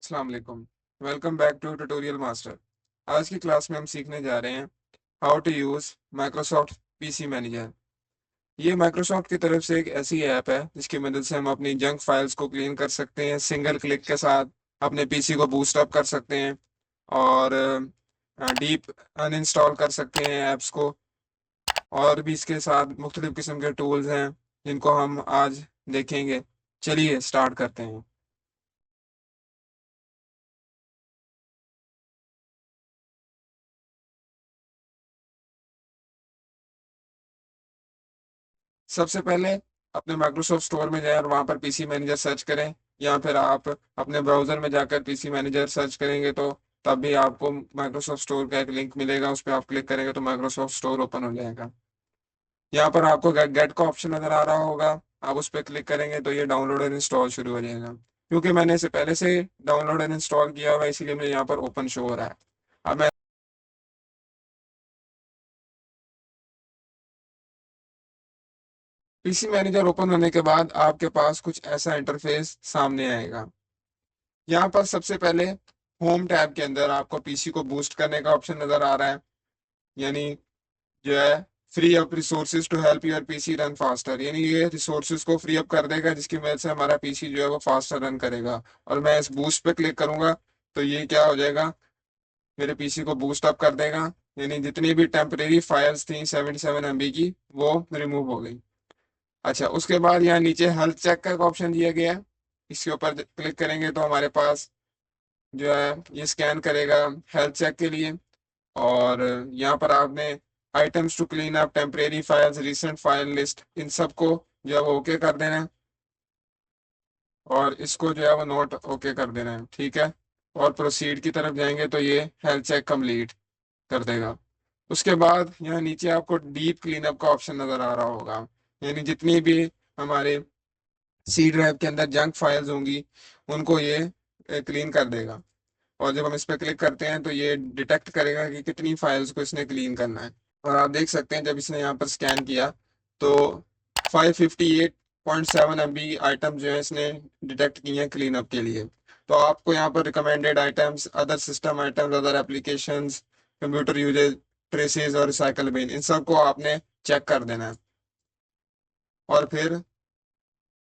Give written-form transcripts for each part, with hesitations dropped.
अस्सलाम वालेकुम। Welcome back to tutorial master. आज की क्लास में हम सीखने जा रहे हैं how to use Microsoft PC manager. ये माइक्रोसॉफ्ट की तरफ से एक ऐसी ऐप है जिसकी मदद से हम अपनी जंक फाइल्स को क्लीन कर सकते हैं। सिंगल क्लिक के साथ अपने पीसी को बूस्ट अप कर सकते हैं और डीप अनइंस्टॉल कर सकते हैं ऐप्स को। और भी इसके साथ मुख्तलिफ किस्म के टूल्स हैं जिनको हम आज देखेंगे। चलिए स्टार्ट करते हैं। सबसे पहले अपने माइक्रोसॉफ्ट स्टोर में जाएं और वहां पर पीसी मैनेजर सर्च करें, या फिर आप अपने ब्राउजर में जाकर पीसी मैनेजर सर्च करेंगे तो तब भी आपको माइक्रोसॉफ्ट स्टोर का एक लिंक मिलेगा। उस पर आप क्लिक करेंगे तो माइक्रोसॉफ्ट स्टोर ओपन हो जाएगा। यहाँ पर आपको गेट का ऑप्शन नजर आ रहा होगा। आप उस पर क्लिक करेंगे तो ये डाउनलोड एंड इंस्टॉल शुरू हो जाएगा। क्योंकि मैंने इसे पहले से डाउनलोड एंड इंस्टॉल किया हुआ है इसीलिए मुझे यहाँ पर ओपन शो हो रहा है। अब मैं पीसी मैनेजर ओपन होने के बाद आपके पास कुछ ऐसा इंटरफेस सामने आएगा। यहाँ पर सबसे पहले होम टैब के अंदर आपको पीसी को बूस्ट करने का ऑप्शन नजर आ रहा है, यानी जो है free up resources to help your PC run faster, यानी ये रिसोर्सेज को फ्री अप कर देगा जिसकी वजह से हमारा पीसी जो है वो फास्टर रन करेगा। और मैं इस बूस्ट पे क्लिक करूंगा तो ये क्या हो जाएगा, मेरे पीसी को बूस्ट अप कर देगा। यानी जितनी भी टेम्परेरी फाइल्स थी 77 MB की वो रिमूव हो गई। अच्छा, उसके बाद यहाँ नीचे हेल्थ चेक का एक ऑप्शन दिया गया है। इसके ऊपर क्लिक करेंगे तो हमारे पास जो है ये स्कैन करेगा हेल्थ चेक के लिए। और यहाँ पर आपने items to clean up, temporary files, recent file list, इन सबको जो है वो ओके कर देना है। और इसको जो है वो नोट ओके कर देना है, ठीक है। और प्रोसीड की तरफ जाएंगे तो ये हेल्थ चेक कंप्लीट कर देगा। उसके बाद यहाँ नीचे आपको डीप क्लीनअप का ऑप्शन नजर आ रहा होगा, यानी जितनी भी हमारे सी ड्राइव के अंदर जंक फाइल्स होंगी उनको ये क्लीन कर देगा। और जब हम इस पर क्लिक करते हैं तो ये डिटेक्ट करेगा कि कितनी फाइल्स को इसने क्लीन करना है। और आप देख सकते हैं जब इसने यहाँ पर स्कैन किया तो 558.7 MB आइटम जो है इसने डिटेक्ट किए हैं क्लीन अप के लिए। तो आपको यहाँ पर recommended items, other system items, other applications, computer usages, traces और रिसाइकल बिन, इन सबको आपने चेक कर देना है। और फिर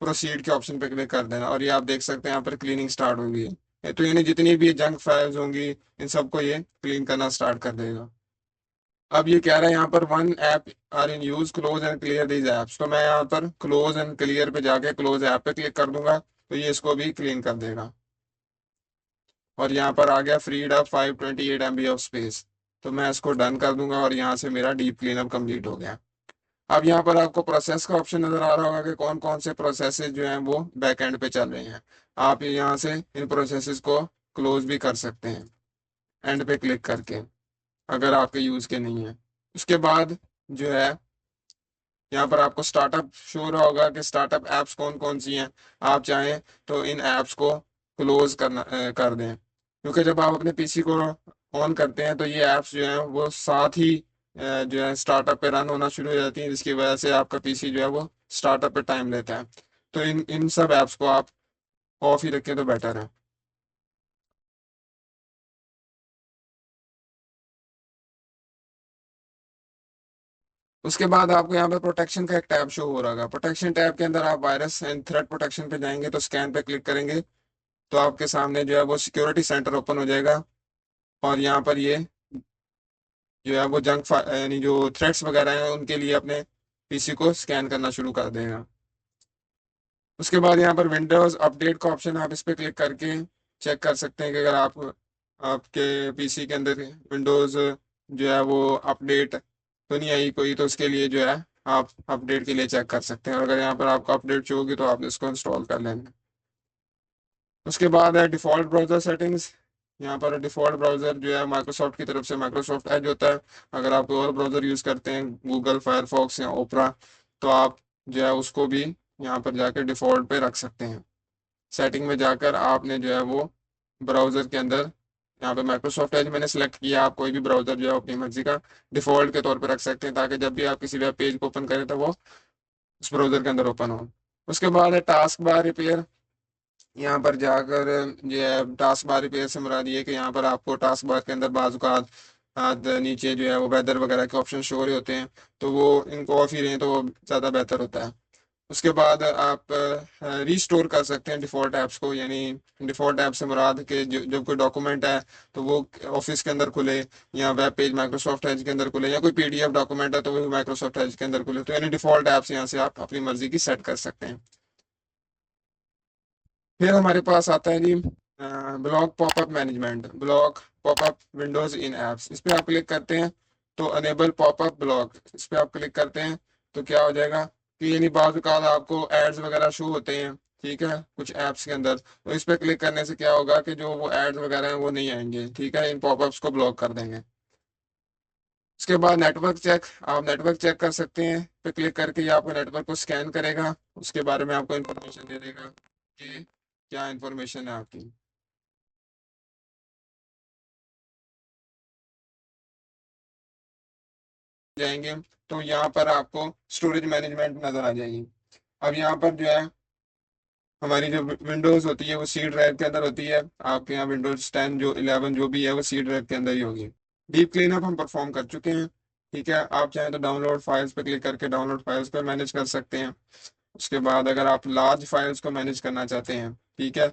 प्रोसीड के ऑप्शन पे क्लिक कर देना और ये आप देख सकते हैं यहाँ पर क्लीनिंग स्टार्ट होगी। तो यानी जितनी भी जंक फाइल्स होंगी इन सबको ये क्लीन करना स्टार्ट कर देगा। अब ये कह रहा है यहाँ पर one app are in use, close and clear these apps. तो मैं यहाँ पर क्लोज एंड क्लियर पे जाके क्लोज ऐप पे क्लिक कर दूंगा तो ये इसको भी क्लीन कर देगा। और यहाँ पर आ गया freed up 528 MB of space. तो मैं इसको डन कर दूंगा और यहाँ से मेरा डीप क्लीनअप कंप्लीट हो गया। अब यहाँ पर आपको प्रोसेस का ऑप्शन नजर आ रहा होगा कि कौन कौन से प्रोसेसेस जो हैं वो बैक एंड पे चल रहे हैं। आप यहाँ से इन प्रोसेसेस को क्लोज भी कर सकते हैं एंड पे क्लिक करके, अगर आपके यूज के नहीं है। उसके बाद जो है यहाँ पर आपको स्टार्टअप शो हो रहा होगा कि स्टार्टअप ऐप्स कौन कौन सी हैं। आप चाहें तो इन ऐप्स को क्लोज कर दें, क्योंकि जब आप अपने पीसी को ऑन करते हैं तो ये ऐप्स जो हैं वो साथ ही जो है स्टार्टअप पे रन होना शुरू हो जाती हैं, जिसकी वजह से आपका पीसी जो है वो स्टार्टअप पे टाइम लेता है। तो इन इन सब ऐप्स को आप ऑफ ही रखें तो बेटर है। उसके बाद आपको यहाँ पे प्रोटेक्शन का एक टैब शो हो रहा होगा। प्रोटेक्शन टैब के अंदर आप वायरस एंड थ्रेट प्रोटेक्शन पे जाएंगे तो स्कैन पे क्लिक करेंगे तो आपके सामने जो है वो सिक्योरिटी सेंटर ओपन हो जाएगा। और यहाँ पर ये जो है वो यानी जो थ्रेट्स वगैरह हैं उनके लिए अपने पीसी को स्कैन करना शुरू कर देगा। उसके बाद यहाँ पर विंडोज अपडेट का ऑप्शन, आप इस पर क्लिक करके चेक कर सकते हैं कि अगर आप आपके पीसी के अंदर विंडोज जो है वो अपडेट तो नहीं आई कोई, तो उसके लिए जो है आप अपडेट के लिए चेक कर सकते हैं। और अगर यहाँ पर आपको अपडेट चाहिए होगी तो आप इसको इंस्टॉल कर लेंगे। उसके बाद है डिफ़ॉल्ट ब्राउज़र सेटिंग्स। यहाँ पर डिफ़ॉल्ट ब्राउज़र जो है माइक्रोसॉफ्ट की तरफ से माइक्रोसॉफ्ट एज होता है। अगर आप कोई और ब्राउज़र यूज़ करते हैं, गूगल फायरफॉक्स या ओपरा, तो आप जो है उसको भी यहाँ पर जाकर डिफ़ॉल्ट पे रख सकते हैं। सेटिंग में जाकर आपने जो है वो ब्राउज़र के अंदर यहाँ पे माइक्रोसॉफ्ट एज मैंने सेलेक्ट किया। आप कोई भी ब्राउज़र जो है अपनी मर्जी का डिफ़ॉल्ट के तौर पर रख सकते हैं ताकि जब भी आप किसी वेब पेज को ओपन करें तो वो उस ब्राउज़र के अंदर ओपन हो। उसके बाद है टास्क बार रिपेयर। यहाँ पर जाकर जो है टास्क बार रिपेयर से मुराद ये है कि यहाँ पर आपको टास्क बार के अंदर बाजुकात नीचे जो है वो वेदर वगैरह के ऑप्शन शो हो रहे होते हैं, तो वो इनको ऑफ ही रहें तो वो ज़्यादा बेहतर होता है। उसके बाद आप रीस्टोर कर सकते हैं डिफ़ॉल्ट ऐप्स को, यानी डिफ़ॉल्ट ऐप से मुराद के जो जब कोई डॉक्यूमेंट है तो वो ऑफिस के अंदर खुले, या वेब पेज माइक्रोसॉफ्ट एज के अंदर खुले, या कोई पीडीएफ डॉक्यूमेंट है तो वो माइक्रोसॉफ्ट एज के अंदर खुले, तो यानी डिफ़ॉल्ट ऐप्स यहाँ से आप अपनी मर्जी की सेट कर सकते हैं। फिर हमारे पास आता है जी block popup management, block popup windows in apps. इस पे आप क्लिक करते हैं तो अनेबल पॉपअप ब्लॉक, इस पे आप क्लिक करते हैं तो क्या हो जाएगा कि यानी बाज़ औक़ात आपको एड्स वगैरह शो होते हैं, ठीक है, कुछ ऐप्स के अंदर, तो इस पे क्लिक करने से क्या होगा कि जो वो एड्स वगैरह हैं वो नहीं आएंगे, ठीक है, इन पॉपअप्स को ब्लॉक कर देंगे। उसके बाद नेटवर्क चेक, आप नेटवर्क चेक कर सकते हैं, पे क्लिक करके ये आपको नेटवर्क को स्कैन करेगा, उसके बारे में आपको इन्फॉर्मेशन दे देगा कि क्या इन्फॉर्मेशन है आपकी। जाएंगे तो यहाँ पर आपको स्टोरेज मैनेजमेंट नजर आ जाएगी। अब यहाँ पर जो है हमारी जो विंडोज होती है वो सी ड्राइव के अंदर होती है, आपके यहाँ विंडोज 10 जो 11 जो भी है वो सी ड्राइव के अंदर ही होगी। डीप क्लीनअप हम परफॉर्म कर चुके हैं, ठीक है, आप चाहें तो डाउनलोड फाइल्स पे क्लिक करके डाउनलोड फाइल्स पे मैनेज कर सकते हैं। उसके बाद अगर आप लार्ज फाइल्स को मैनेज करना चाहते हैं, ठीक है,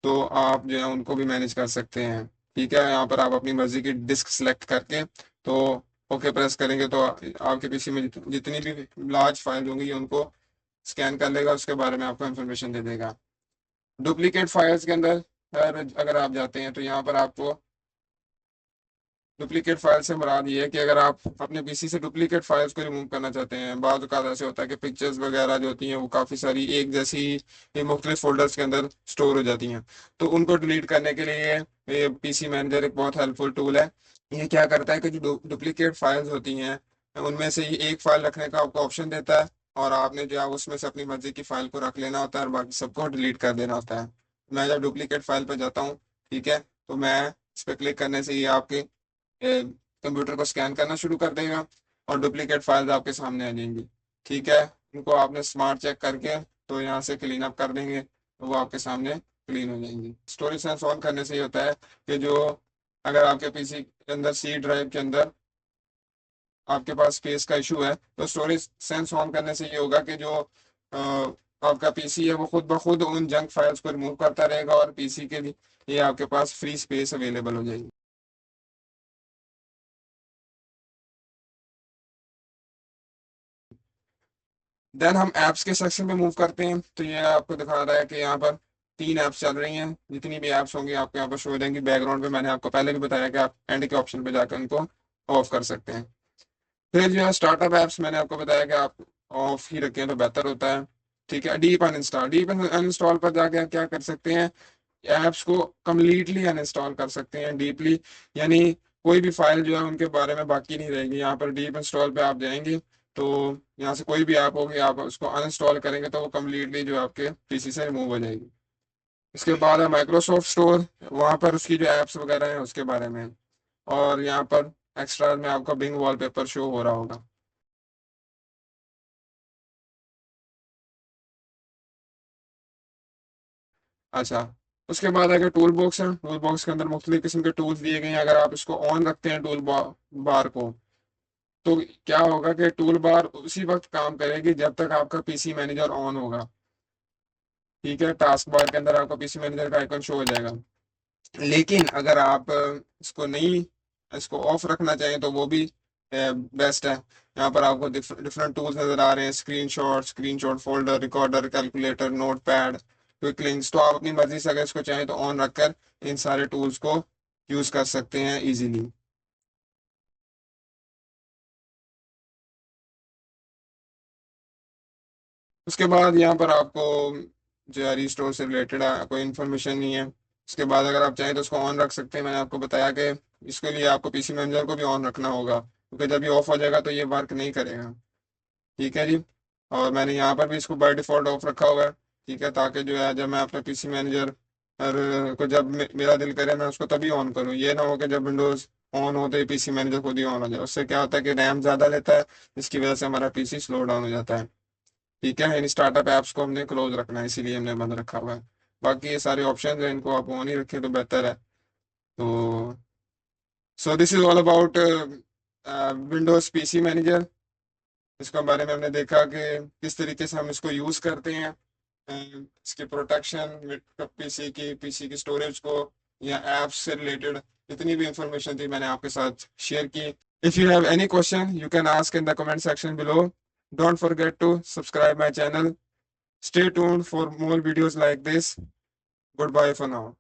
तो आप जो है उनको भी मैनेज कर सकते हैं, ठीक है, यहाँ पर आप अपनी मर्जी की डिस्क सेलेक्ट करके तो ओके प्रेस करेंगे तो आपके पीसी में जितनी भी लार्ज फाइल होंगी उनको स्कैन कर लेगा, उसके बारे में आपको इन्फॉर्मेशन दे देगा। डुप्लीकेट फाइल्स के अंदर अगर आप जाते हैं तो यहाँ पर आपको डुप्लीकेट फाइल से मुराद ये है कि अगर आप अपने पीसी से डुप्लीकेट फाइल्स को रिमूव करना चाहते हैं, बाद औक़ात ऐसे होता है कि पिक्चर्स वगैरह जो होती हैं वो काफ़ी सारी एक जैसी मुख्तलिफ फोल्डर्स के अंदर स्टोर हो जाती हैं, तो उनको डिलीट करने के लिए ये पीसी मैनेजर एक बहुत हेल्पफुल टूल है। ये क्या करता है कि जो डुप्लीकेट फाइल्स होती हैं उनमें से ये एक फाइल रखने का आपको ऑप्शन देता है, और आपने जो है उसमें से अपनी मर्जी की फाइल को रख लेना होता है और बाकी सबको डिलीट कर देना होता है। मैं जब डुप्लीकेट फाइल पर जाता हूँ, ठीक है, तो मैं इस पर क्लिक करने से ये आपके कंप्यूटर को स्कैन करना शुरू कर देगा और डुप्लीकेट फाइल्स आपके सामने आ जाएंगी, ठीक है, उनको आपने स्मार्ट चेक करके तो यहाँ से क्लीन अप कर देंगे तो वो आपके सामने क्लीन हो जाएंगी। स्टोरेज सेंस ऑन करने से ये होता है कि जो अगर आपके पीसी के अंदर सी ड्राइव के अंदर आपके पास स्पेस का इशू है तो स्टोरेज सेंस ऑन करने से ये होगा कि जो आपका पीसी है वो खुद ब खुद उन जंक फाइल्स को रिमूव करता रहेगा और पीसी के लिए आपके पास फ्री स्पेस अवेलेबल हो जाएगी। देन हम ऐप्स के सेक्शन में मूव करते हैं तो ये आपको दिखा रहा है कि यहाँ पर 3 ऐप्स चल रही हैं, जितनी भी ऐप्स होंगी आपको यहाँ पर शो हो जाएंगी बैकग्राउंड पे। मैंने आपको पहले भी बताया कि आप एंड के ऑप्शन पे जाकर उनको ऑफ कर सकते हैं। फिर जो है स्टार्टअप ऐप्स मैंने आपको बताया कि आप ऑफ ही रखें तो बेहतर होता है, ठीक है। डीप अनइंस्टॉल पर जाके आप क्या कर सकते हैं, ऐप्स को कम्प्लीटली अनइंस्टॉल कर सकते हैं डीपली, यानी कोई भी फाइल जो है उनके बारे में बाकी नहीं रहेगी। यहाँ पर डीप इंस्टॉल पे आप जाएंगे तो यहाँ से कोई भी ऐप होगी आप उसको अनइंस्टॉल करेंगे तो वो कम्प्लीटली जो है आपके पीसी से रिमूव हो जाएगी। इसके बाद है माइक्रोसॉफ्ट स्टोर, वहाँ पर उसकी जो ऐप्स वगैरह हैं उसके बारे में, और यहाँ पर एक्स्ट्रा में आपका बिंग वॉलपेपर शो हो रहा होगा। अच्छा, उसके बाद अगर टूल बॉक्स है, टूल बॉक्स के अंदर मुख्तलिफ किस्म के टूल्स दिए गए हैं। अगर आप इसको ऑन रखते हैं बार को, तो क्या होगा कि टूल बार उसी वक्त काम करेगी जब तक आपका पीसी मैनेजर ऑन होगा, ठीक है, टास्क बार के अंदर आपका पीसी मैनेजर का आइकन शो हो जाएगा। लेकिन अगर आप इसको नहीं, इसको ऑफ रखना चाहें तो वो भी बेस्ट है। यहाँ पर आपको डिफरेंट टूल्स नजर आ रहे हैं, screenshot folder, recorder, calculator, note pad, quick links, तो आप अपनी मर्जी से अगर इसको चाहें तो ऑन रखकर इन सारे टूल्स को यूज कर सकते हैं इजीली। उसके बाद यहाँ पर आपको जो है रिस्टोर से रिलेटेड कोई इन्फॉर्मेशन नहीं है। उसके बाद अगर आप चाहें तो उसको ऑन रख सकते हैं। मैंने आपको बताया कि इसके लिए आपको पीसी मैनेजर को भी ऑन रखना होगा, क्योंकि जब ये ऑफ हो जाएगा तो ये वर्क नहीं करेगा, ठीक है जी। और मैंने यहाँ पर भी इसको बाय डिफॉल्ट ऑफ रखा हुआ है, ठीक है, ताकि जो है जब मैं अपने पीसी मैनेजर को जब मेरा दिल करे मैं उसको तभी ऑन करूँ, ये ना हो कि जब विंडोज ऑन होते ही पीसी मैनेजर खुद ही ऑन हो जाए। उससे क्या होता है कि रैम ज़्यादा लेता है, जिसकी वजह से हमारा पीसी स्लो डाउन हो जाता है, ठीक है। इन स्टार्टअप ऐप्स को हमने क्लोज रखना है, इसीलिए हमने बंद रखा हुआ है। बाकी ये सारे ऑप्शन हैं इनको आप ऑन ही रखें तो बेहतर है। तो so this is all about Windows PC manager. इसके बारे में हमने देखा कि किस तरीके से हम इसको यूज़ करते हैं, इसकी प्रोटेक्शन, पीसी की स्टोरेज को, या ऐप्स से रिलेटेड जितनी भी इंफॉर्मेशन थी मैंने आपके साथ शेयर की। If you have any question you can ask in the comment section below. Don't forget to subscribe my channel. Stay tuned for more videos like this. Goodbye for now.